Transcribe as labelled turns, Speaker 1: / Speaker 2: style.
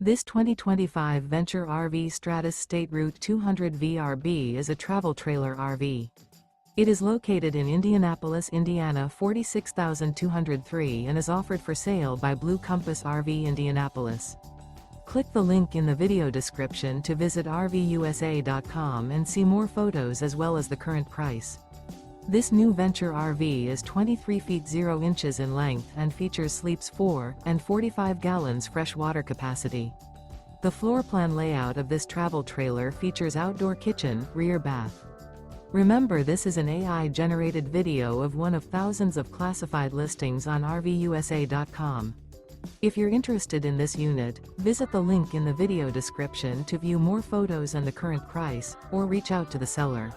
Speaker 1: This 2025 Venture RV Stratus SR200VRB is a travel trailer RV. It is located in Indianapolis, Indiana 46203 and is offered for sale by Blue Compass RV Indianapolis. Click the link in the video description to visit RVUSA.com and see more photos as well as the current price. This new Venture RV is 23 feet 0 inches in length and features sleeps 4 and 45 gallons fresh water capacity. The floor plan layout of this travel trailer features outdoor kitchen, rear bath. Remember, this is an AI-generated video of one of thousands of classified listings on RVUSA.com. If you're interested in this unit, visit the link in the video description to view more photos and the current price, or reach out to the seller.